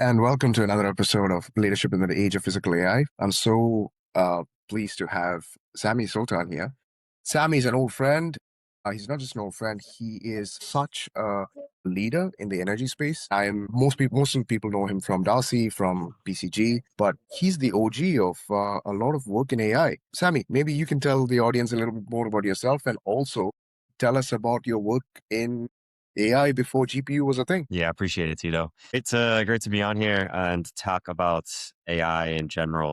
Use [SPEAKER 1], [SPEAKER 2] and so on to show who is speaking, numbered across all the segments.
[SPEAKER 1] And welcome to another episode of Leadership in the Age of Physical AI. I'm so pleased to have Sami Sultan here. Sami is an old friend. He's not just an old friend, he is such a leader in the energy space. Most of the people know him from Darcy, from BCG, but he's the OG of a lot of work in AI. Sami, maybe you can tell the audience a little bit more about yourself and also tell us about your work in AI before GPU was a thing.
[SPEAKER 2] Yeah, appreciate it, Tito. It's great to be on here and to talk about AI in general.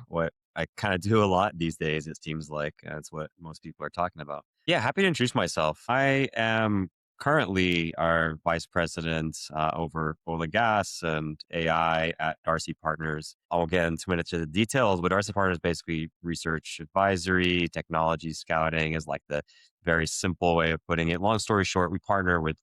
[SPEAKER 2] What I kind of do a lot these days, it seems like. That's what most people are talking about. Yeah, happy to introduce myself. I am currently our vice president over oil and gas and AI at Darcy Partners. I'll get into minutes of the details, but Darcy Partners basically research advisory, technology scouting is like the very simple way of putting it. Long story short, we partner with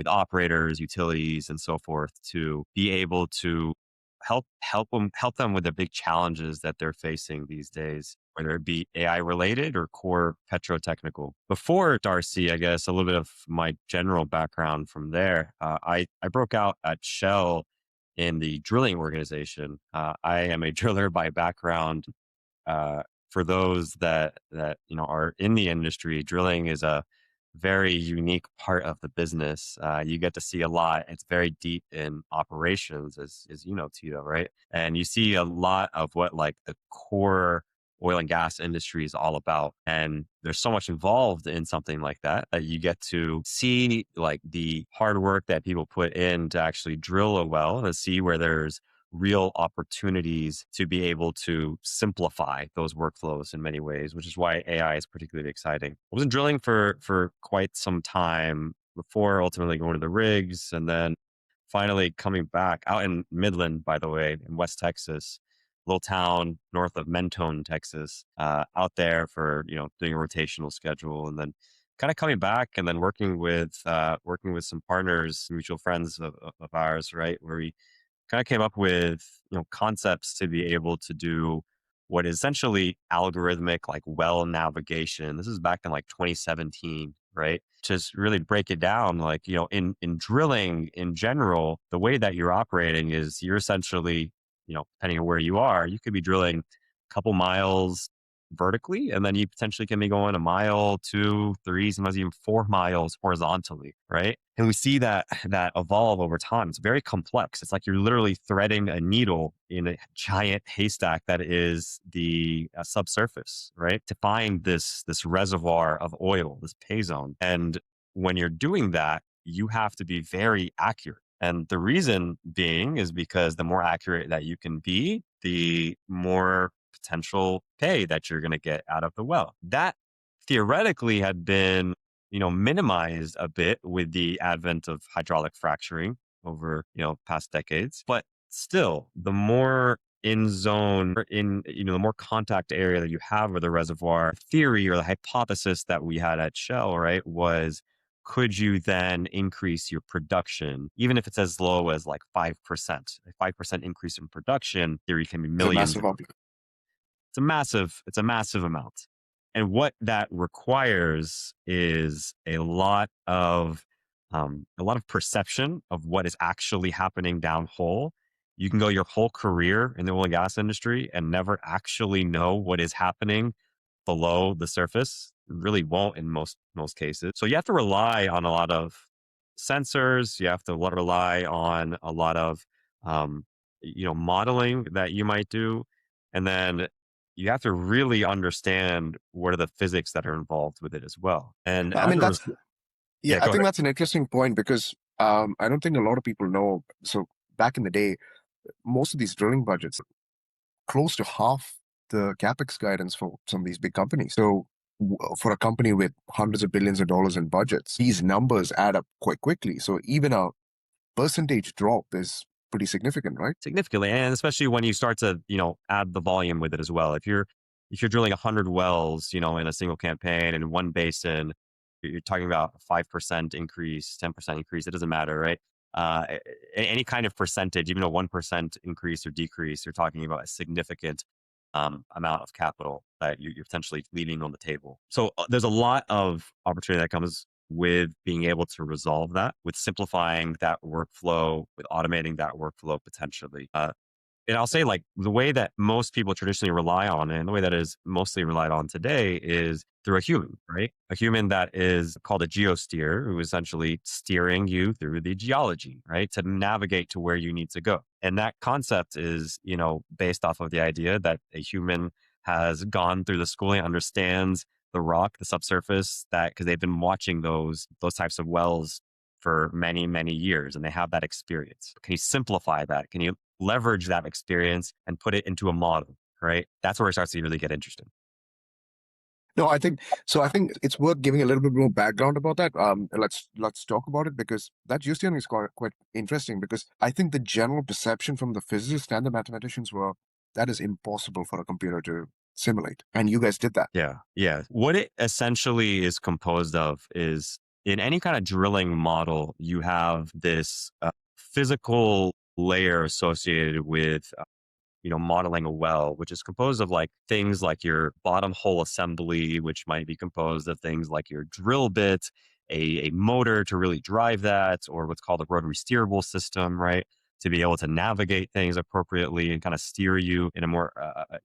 [SPEAKER 2] operators, utilities, and so forth to be able to help them with the big challenges that they're facing these days, whether it be AI related or core petrotechnical. Before Darcy, I guess a little bit of my general background from there. I broke out at Shell in the drilling organization. I am a driller by background. For those that are in the industry, drilling is a very unique part of the business. You get to see a lot. It's very deep in operations, as you know, Tito, right? And you see a lot of what like the core oil and gas industry is all about. And there's so much involved in something like that that you get to see like the hard work that people put in to actually drill a well and see where there's real opportunities to be able to simplify those workflows in many ways, which is why AI is particularly exciting. I was in drilling for quite some time before ultimately going to the rigs and then finally coming back out in Midland, by the way, in West Texas, little town north of Mentone, Texas, out there for, doing a rotational schedule and then kind of coming back and then working with some partners, mutual friends of ours, right? Where we kind of came up with concepts to be able to do what is essentially algorithmic like well navigation. This is back in like 2017, right? Just really break it down like in drilling in general, the way that you're operating is you're essentially, depending on where you are, you could be drilling a couple miles vertically, and then you potentially can be going a mile, 2, 3, sometimes even 4 miles horizontally, right? And we see that evolve over time. It's very complex. It's like you're literally threading a needle in a giant haystack that is the subsurface, right? To find this reservoir of oil, this pay zone. And when you're doing that, you have to be very accurate. And the reason being is because the more accurate that you can be, the more potential pay that you're going to get out of the well. That theoretically had been, minimized a bit with the advent of hydraulic fracturing over, past decades. But still, the more in zone or the more contact area that you have with the reservoir, theory or the hypothesis that we had at Shell, right, was could you then increase your production, even if it's as low as like 5%? A 5% increase in production, theory can be
[SPEAKER 1] It's a
[SPEAKER 2] millions.
[SPEAKER 1] massive object.
[SPEAKER 2] It's a massive amount. And what that requires is a lot of perception of what is actually happening downhole. You can go your whole career in the oil and gas industry and never actually know what is happening below the surface. You really won't in most cases. So you have to rely on a lot of sensors. You have to rely on a lot of modeling that you might do, and then you have to really understand what are the physics that are involved with it as well. And
[SPEAKER 1] I
[SPEAKER 2] as
[SPEAKER 1] mean,
[SPEAKER 2] a
[SPEAKER 1] that's, yeah,
[SPEAKER 2] yeah,
[SPEAKER 1] I
[SPEAKER 2] go
[SPEAKER 1] think
[SPEAKER 2] ahead.
[SPEAKER 1] that's an interesting point because I don't think a lot of people know. So back in the day, most of these drilling budgets, close to half the capex guidance for some of these big companies. So for a company with hundreds of billions of dollars in budgets, these numbers add up quite quickly. So even a percentage drop is pretty significant, right?
[SPEAKER 2] Significantly, and especially when you start to add the volume with it as well. If you're drilling 100 wells, in a single campaign in one basin, you're talking about a 5% increase, 10% increase. It doesn't matter, right? Any kind of percentage, even a 1% increase or decrease, you're talking about a significant amount of capital that you're potentially leaving on the table. So there's a lot of opportunity that comes with being able to resolve that, with simplifying that workflow, with automating that workflow potentially. And I'll say, like, the way that most people traditionally rely on, and the way that is mostly relied on today, is through a human, right? A human that is called a geosteer, who is essentially steering you through the geology, right? To navigate to where you need to go. And that concept is, based off of the idea that a human has gone through the schooling, understands the rock, the subsurface, that because they've been watching those types of wells for many, many years, and they have that experience. Can you simplify that? Can you leverage that experience and put it into a model, right? That's where it starts to really get interesting.
[SPEAKER 1] No, I think so. I think it's worth giving a little bit more background about that. Let's talk about it, because that geosteering is quite interesting, because I think the general perception from the physicists and the mathematicians were that is impossible for a computer to simulate, and you guys did that.
[SPEAKER 2] Yeah. Yeah. What it essentially is composed of is, in any kind of drilling model, you have this physical layer associated with modeling a well, which is composed of like things like your bottom hole assembly, which might be composed of things like your drill bit, a motor to really drive that, or what's called a rotary steerable system, right? To be able to navigate things appropriately and kind of steer you in a more,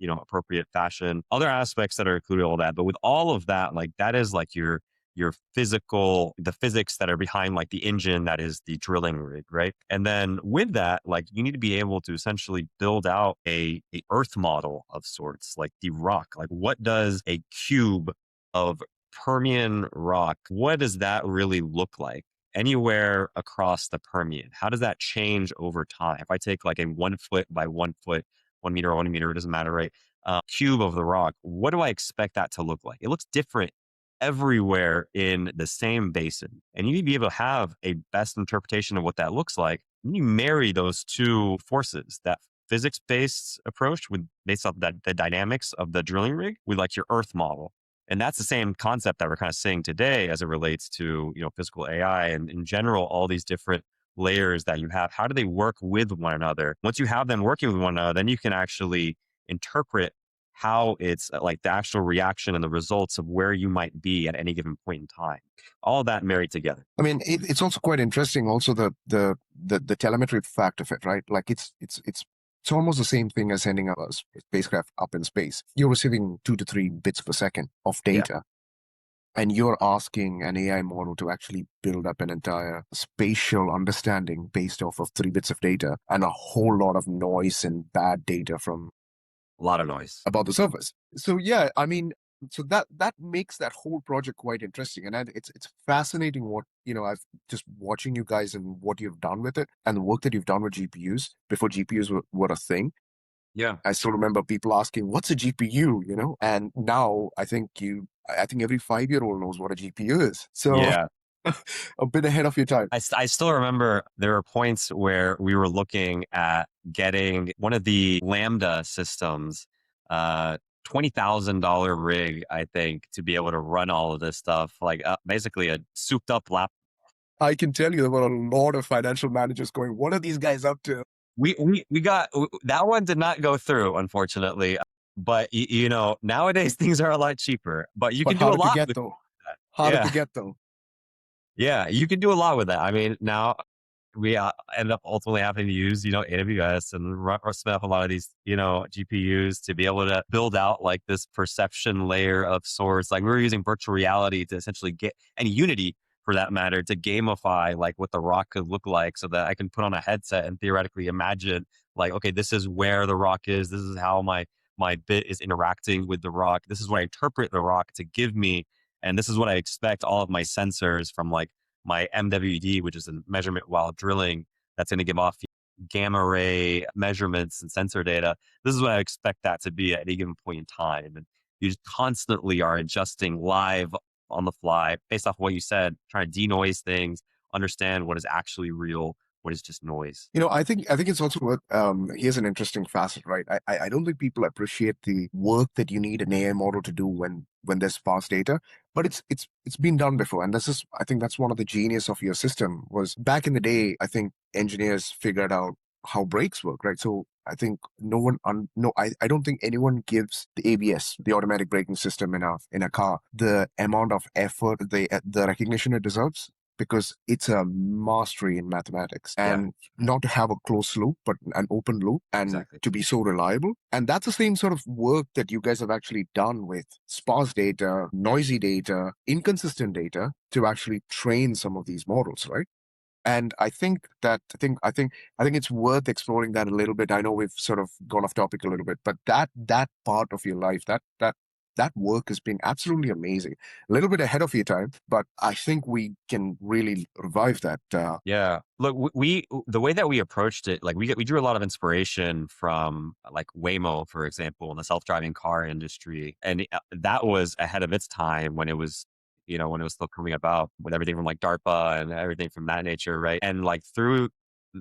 [SPEAKER 2] appropriate fashion. Other aspects that are included, all that, but with all of that, like that is like your the physics that are behind like the engine that is the drilling rig, right? And then with that, like you need to be able to essentially build out a earth model of sorts, like the rock. Like what does a cube of Permian rock, what does that really look like anywhere across the Permian? How does that change over time? If I take like a 1 foot by 1 foot, 1 meter or 1 meter, it doesn't matter, right? Cube of the rock, what do I expect that to look like? It looks different everywhere in the same basin. And you need to be able to have a best interpretation of what that looks like. And you marry those two forces, that physics-based approach based off the dynamics of the drilling rig, with like your earth model. And that's the same concept that we're kind of seeing today as it relates to, physical AI and in general, all these different layers that you have. How do they work with one another? Once you have them working with one another, then you can actually interpret how it's like the actual reaction and the results of where you might be at any given point in time. All of that married together.
[SPEAKER 1] I mean, it's also quite interesting. Also, the telemetry fact of it, right? Like it's almost the same thing as sending a spacecraft up in space. You're receiving 2 to 3 bits per second of data, and you're asking an AI model to actually build up an entire spatial understanding based off of 3 bits of data and a whole lot of noise and bad data from
[SPEAKER 2] A lot of noise.
[SPEAKER 1] about the surface. So yeah, I mean, so that makes that whole project quite interesting, and it's fascinating what I've just watching you guys and what you've done with it, and the work that you've done with GPUs before GPUs were a thing.
[SPEAKER 2] Yeah.
[SPEAKER 1] I still remember people asking, "What's a GPU?" And now I think every 5-year-old knows what a GPU is. So
[SPEAKER 2] Yeah.
[SPEAKER 1] a bit ahead of your time.
[SPEAKER 2] I still remember there were points where we were looking at getting one of the Lambda systems, $20,000 rig, I think, to be able to run all of this stuff, like basically a souped up lap.
[SPEAKER 1] I can tell you there were a lot of financial managers going, "What are these guys up to?"
[SPEAKER 2] We got that one did not go through, unfortunately. But nowadays things are a lot cheaper. But you
[SPEAKER 1] But
[SPEAKER 2] can do a
[SPEAKER 1] harder to
[SPEAKER 2] lot
[SPEAKER 1] get
[SPEAKER 2] with
[SPEAKER 1] though.
[SPEAKER 2] that.
[SPEAKER 1] Harder to
[SPEAKER 2] Yeah,
[SPEAKER 1] get though.
[SPEAKER 2] yeah, you can do a lot with that. I mean, now we end up ultimately having to use AWS and spin up a lot of these GPUs to be able to build out like this perception layer of sorts. Like we were using virtual reality to essentially get, and Unity for that matter, to gamify like what the rock could look like, so that I can put on a headset and theoretically imagine like, okay, this is where the rock is, this is how my bit is interacting with the rock, this is what I interpret the rock to give me, and this is what I expect all of my sensors from like my MWD, which is a measurement while drilling, that's going to give off gamma ray measurements and sensor data. This is what I expect that to be at any given point in time. And you just constantly are adjusting live on the fly based off what you said, trying to denoise things, understand what is actually real, what is just noise.
[SPEAKER 1] I think it's also worth. Here's an interesting facet, right? I don't think people appreciate the work that you need an AI model to do when there's sparse data, but it's been done before, and I think that's one of the genius of your system. Was back in the day, I think engineers figured out how brakes work, right? So I think no one, no, I don't think anyone gives the ABS, the automatic braking system in a car, the amount of effort, the recognition it deserves, because it's a mastery in mathematics.
[SPEAKER 2] Yeah,
[SPEAKER 1] And not to have a closed loop, but an open loop, and
[SPEAKER 2] exactly.
[SPEAKER 1] to be so reliable. And that's the same sort of work that you guys have actually done with sparse data, noisy data, inconsistent data to actually train some of these models, right? And I think it's worth exploring that a little bit. I know we've sort of gone off topic a little bit, but that part of your life, that work has been absolutely amazing. A little bit ahead of your time, but I think we can really revive that.
[SPEAKER 2] Yeah. Look, the way that we approached it, like we drew a lot of inspiration from like Waymo, for example, in the self-driving car industry. And that was ahead of its time when it was, when it was still coming about with everything from like DARPA and everything from that nature, right? And like through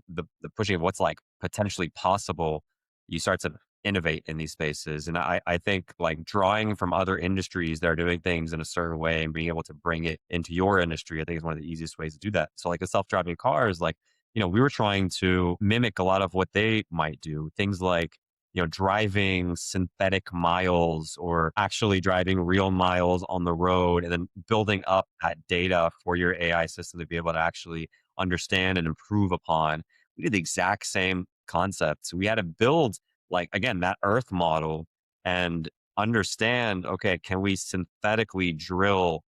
[SPEAKER 2] the pushing of what's like potentially possible, you start to innovate in these spaces. And I think like drawing from other industries that are doing things in a certain way and being able to bring it into your industry, I think is one of the easiest ways to do that. So like the self-driving cars, like, we were trying to mimic a lot of what they might do. Things like, driving synthetic miles or actually driving real miles on the road and then building up that data for your AI system to be able to actually understand and improve upon. We did the exact same concepts. We had to build like again that earth model and understand, okay, can we synthetically drill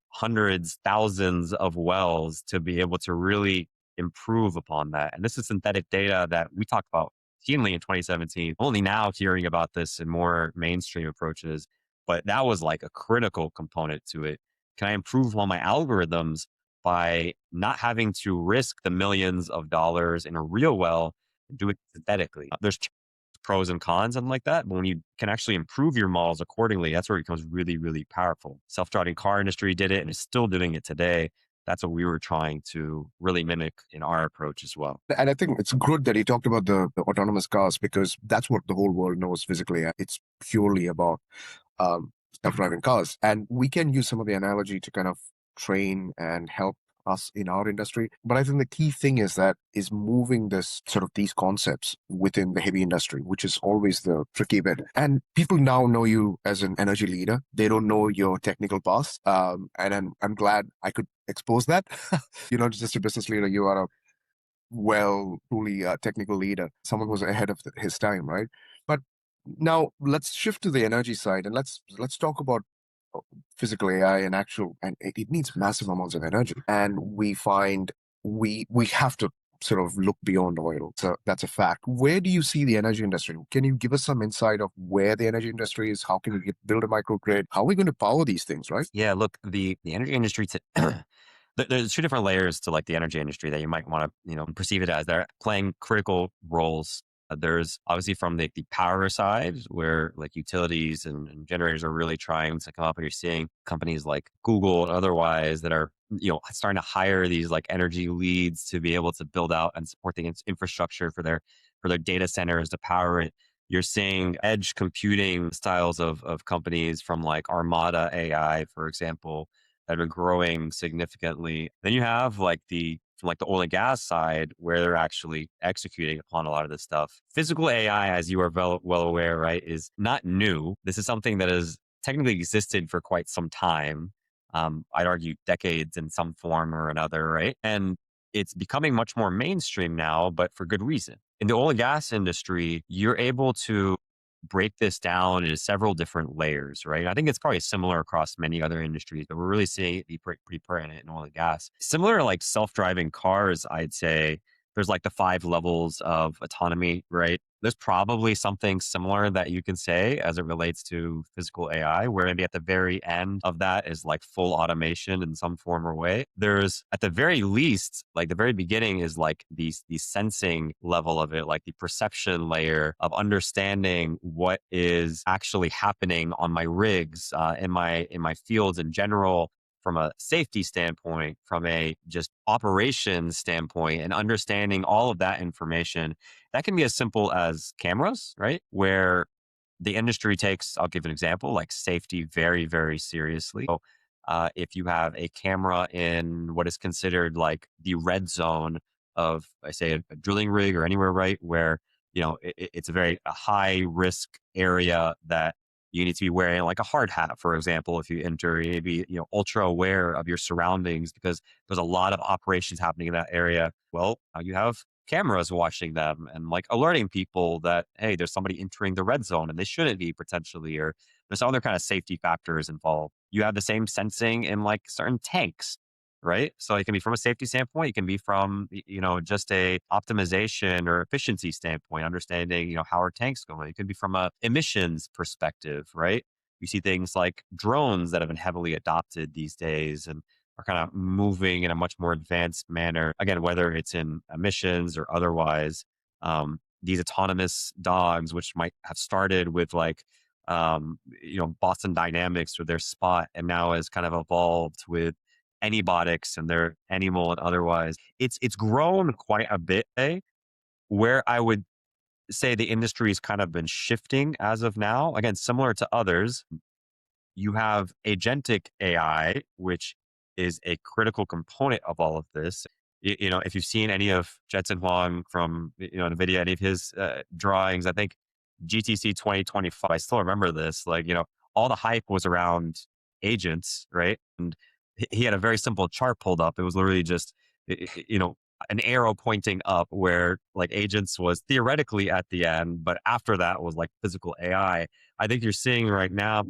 [SPEAKER 2] hundreds, thousands of wells to be able to really improve upon that? And this is synthetic data that we talked about keenly in 2017, only now hearing about this in more mainstream approaches, but that was like a critical component to it. Can I improve on my algorithms by not having to risk the millions of dollars in a real well and do it synthetically? There's pros and cons and like that. But when you can actually improve your models accordingly, that's where it becomes really, really powerful. Self-driving car industry did it and is still doing it today. That's what we were trying to really mimic in our approach as well.
[SPEAKER 1] And I think it's good that he talked about the autonomous cars, because that's what the whole world knows physically. It's purely about um, self-driving cars. And we can use some of the analogy to kind of train and help us in our industry. But I think the key thing is moving this sort of these concepts within the heavy industry, which is always the tricky bit. And people now know you as an energy leader. They don't know your technical past. And I'm glad I could expose that. You're not just a business leader, you are a truly technical leader, someone who's ahead of his time, right? But now let's shift to the energy side, and let's talk about uh, physical AI and actual, and it needs massive amounts of energy, and we find we have to sort of look beyond oil. So that's a fact. Where do you see the energy industry? Can you give us some insight of where the energy industry is? How can we build a microgrid? How are we going to power these things, right?
[SPEAKER 2] Yeah, look, the energy industry there's two different layers to like the energy industry that you might want to, perceive it as. They're playing critical roles. There's obviously from the power side where like utilities and generators are really trying to come up, and you're seeing companies like Google and otherwise that are, starting to hire these like energy leads to be able to build out and support the infrastructure for their data centers to power it. You're seeing edge computing styles of companies from like Armada AI, for example, that are growing significantly. Then you have like from like the oil and gas side where they're actually executing upon a lot of this stuff. Physical AI, as you are well aware, right, is not new. This is something that has technically existed for quite some time. I'd argue decades in some form or another, right? And it's becoming much more mainstream now, but for good reason. In the oil and gas industry, you're able to break this down into several different layers, right? I think it's probably similar across many other industries, but we're really seeing it be pretty pertinent in oil and gas. Similar to like self-driving cars, I'd say there's like the 5 levels of autonomy, right? There's probably something similar that you can say as it relates to physical AI, where maybe at the very end of that is like full automation in some form or way. There's at the very least, like the very beginning is like the sensing level of it, like the perception layer of understanding what is actually happening on my rigs, in my fields in general, from a safety standpoint, from a just operations standpoint, and understanding all of that information. That can be as simple as cameras, right? Where the industry takes, I'll give an example, like safety very, very seriously. So, if you have a camera in what is considered like the red zone of, I say, a drilling rig or anywhere, right, where it's a high risk area that you need to be wearing like a hard hat, for example, if you enter, you need to be ultra aware of your surroundings because there's a lot of operations happening in that area. Well, now you have cameras watching them and like alerting people that, hey, there's somebody entering the red zone and they shouldn't be potentially, or there's other kind of safety factors involved. You have the same sensing in like certain tanks, right? So it can be from a safety standpoint, it can be from just a optimization or efficiency standpoint, understanding how are tanks going. It could be from a emissions perspective, right? You see things like drones that have been heavily adopted these days and are kind of moving in a much more advanced manner. Again, whether it's in emissions or otherwise, these autonomous dogs, which might have started with like Boston Dynamics with their Spot, and now has kind of evolved with Anybotics and their Animal and otherwise. It's grown quite a bit, where I would say the industry has kind of been shifting as of now. Again, similar to others, you have agentic AI, which is a critical component of all of this. If you've seen any of Jensen Huang from NVIDIA, any of his drawings, I think GTC 2025, I still remember this. Like, all the hype was around agents, right? And he had a very simple chart pulled up. It was literally just, an arrow pointing up where like agents was theoretically at the end, but after that was like physical AI. I think you're seeing right now,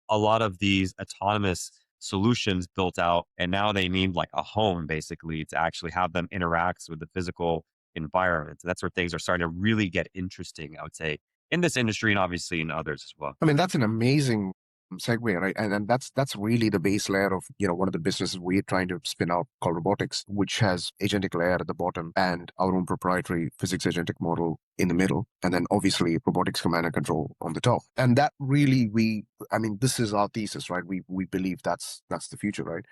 [SPEAKER 2] a lot of these autonomous solutions built out, and now they need like a home basically to actually have them interact with the physical environment. That's where things are starting to really get interesting, I would say, in this industry and obviously in others as well.
[SPEAKER 1] I mean, that's an amazing segue, right? And that's really the base layer of one of the businesses we're trying to spin out called robotics, which has agentic layer at the bottom and our own proprietary physics agentic model in the middle, and then obviously robotics command and control on the top. And that really, this is our thesis, right? We believe that's the future, right?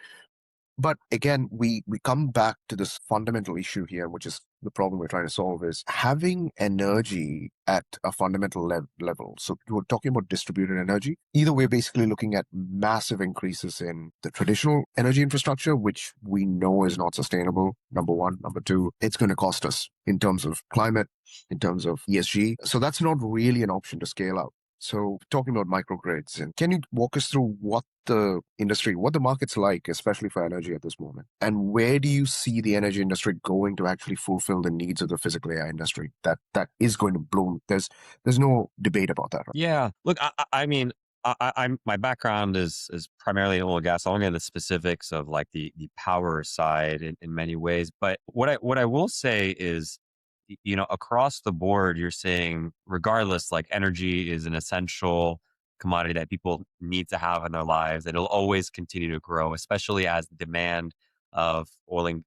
[SPEAKER 1] But again, we come back to this fundamental issue here, which is the problem we're trying to solve is having energy at a fundamental level. So we're talking about distributed energy. Either we're basically looking at massive increases in the traditional energy infrastructure, which we know is not sustainable, number one. Number two, it's going to cost us in terms of climate, in terms of ESG. So that's not really an option to scale up. So talking about microgrids, and can you walk us through what the industry, what the market's like, especially for energy at this moment? And where do you see the energy industry going to actually fulfill the needs of the physical AI industry that is going to bloom? There's no debate about that, right?
[SPEAKER 2] Yeah. Look, I mean, I'm my background is primarily in oil and gas. I won't get into the specifics of like the power side in many ways. But what I will say is, across the board, you're saying regardless, like energy is an essential commodity that people need to have in their lives. It'll always continue to grow, especially as the demand of oil and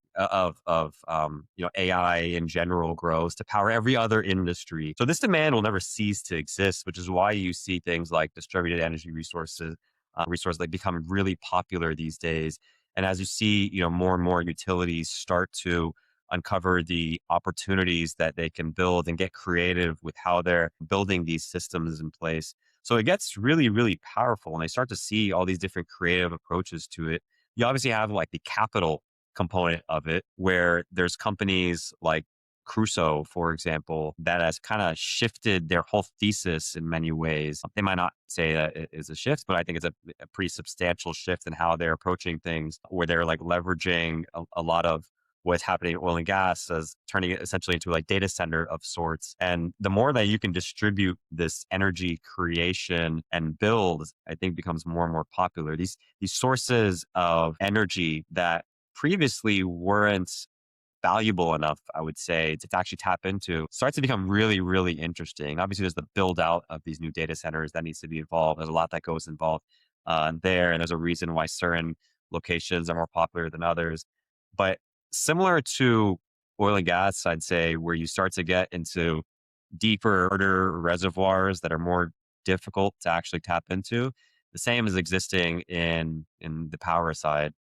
[SPEAKER 2] AI in general grows to power every other industry. So this demand will never cease to exist, which is why you see things like distributed energy resources that become really popular these days. And as you see, more and more utilities start to uncover the opportunities that they can build and get creative with how they're building these systems in place. So it gets really, really powerful, and they start to see all these different creative approaches to it. You obviously have like the capital component of it, where there's companies like Crusoe, for example, that has kind of shifted their whole thesis in many ways. They might not say that it is a shift, but I think it's a pretty substantial shift in how they're approaching things, where they're like leveraging a lot of what's happening in oil and gas as turning it essentially into like data center of sorts. And the more that you can distribute this energy creation and build, I think becomes more and more popular. These sources of energy that previously weren't valuable enough, I would say, to actually tap into, starts to become really, really interesting. Obviously, there's the build out of these new data centers that needs to be involved. There's a lot that goes involved there, and there's a reason why certain locations are more popular than others. But similar to oil and gas, I'd say, where you start to get into deeper, harder reservoirs that are more difficult to actually tap into, the same is existing in the power side.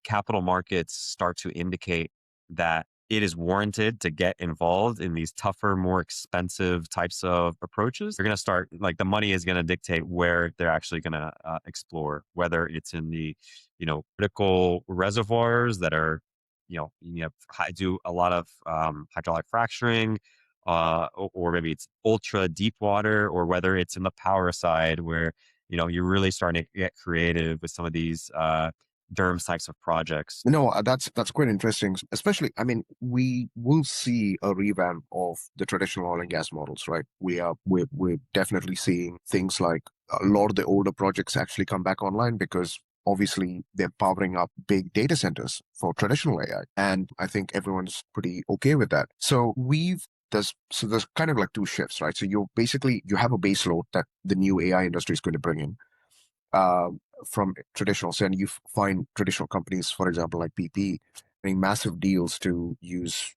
[SPEAKER 2] Capital markets start to indicate that it is warranted to get involved in these tougher, more expensive types of approaches. They're going to start, like, the money is going to dictate where they're actually going to explore, whether it's in the, critical reservoirs that are do a lot of hydraulic fracturing, or maybe it's ultra deep water, or whether it's in the power side where you're really starting to get creative with some of these DERMS types of projects.
[SPEAKER 1] No, that's quite interesting. Especially, I mean, we will see a revamp of the traditional oil and gas models, right? We're definitely seeing things like a lot of the older projects actually come back online because obviously they're powering up big data centers for traditional AI, and I think everyone's pretty okay with that. So there's kind of like two shifts, right? So you have a base load that the new AI industry is going to bring in, uh, from traditional. So, and you find traditional companies, for example, like BP, getting massive deals to use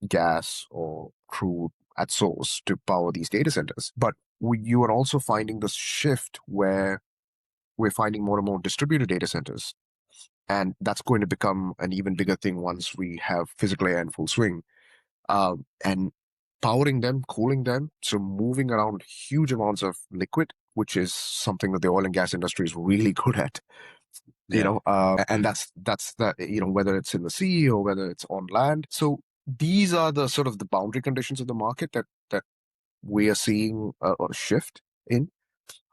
[SPEAKER 1] gas or crude at source to power these data centers. But you are also finding this shift where we're finding more and more distributed data centers. And that's going to become an even bigger thing once we have physical AI in full swing. And powering them, cooling them, so moving around huge amounts of liquid, which is something that the oil and gas industry is really good at.
[SPEAKER 2] Yeah.
[SPEAKER 1] And that's that, whether it's in the sea or whether it's on land. So these are the sort of the boundary conditions of the market that we are seeing a shift in.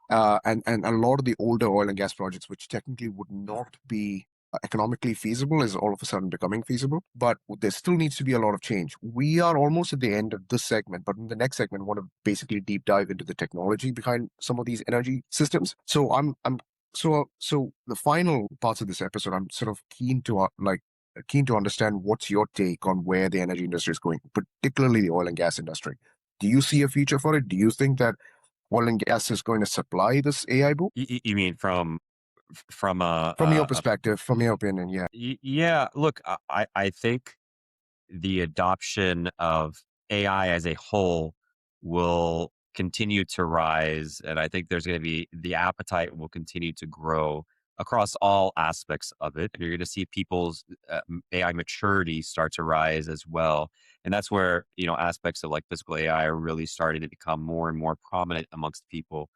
[SPEAKER 1] And a lot of the older oil and gas projects, which technically would not be economically feasible, is all of a sudden becoming feasible. But there still needs to be a lot of change. We are almost at the end of this segment, but in the next segment, I want to basically deep dive into the technology behind some of these energy systems. So so the final parts of this episode, I'm sort of keen to understand what's your take on where the energy industry is going, particularly the oil and gas industry. Do you see a future for it? Do you think that oil and gas is going to supply this AI boom?
[SPEAKER 2] You mean from
[SPEAKER 1] From your perspective, from your opinion, yeah.
[SPEAKER 2] yeah, look, I think the adoption of AI as a whole will continue to rise. And I think there's going to be the appetite will continue to grow across all aspects of it. You're going to see people's AI maturity start to rise as well. And that's where, aspects of like physical AI are really starting to become more and more prominent amongst people.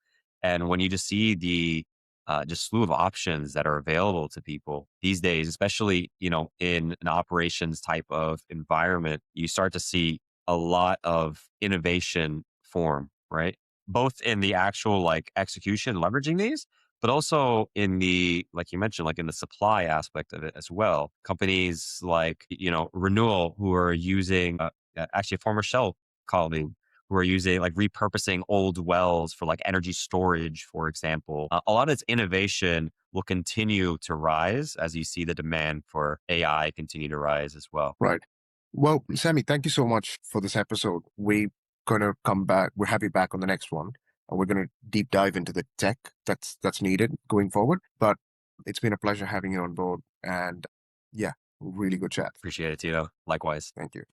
[SPEAKER 2] And when you just see the just slew of options that are available to people these days, especially in an operations type of environment, you start to see a lot of innovation form, right? Both in the actual like execution, leveraging these, but also in the like you mentioned, like in the supply aspect of it as well. Companies like Renewal, who are using actually a former Shell colleague who are using like repurposing old wells for like energy storage, for example. A lot of its innovation will continue to rise as you see the demand for AI continue to rise as well.
[SPEAKER 1] Right. Well, Sammy, thank you so much for this episode. We're going to come back. We'll have you back on the next one. And we're going to deep dive into the tech that's needed going forward. But it's been a pleasure having you on board. And yeah, really good chat.
[SPEAKER 2] Appreciate it, Tito. Likewise.
[SPEAKER 1] Thank you.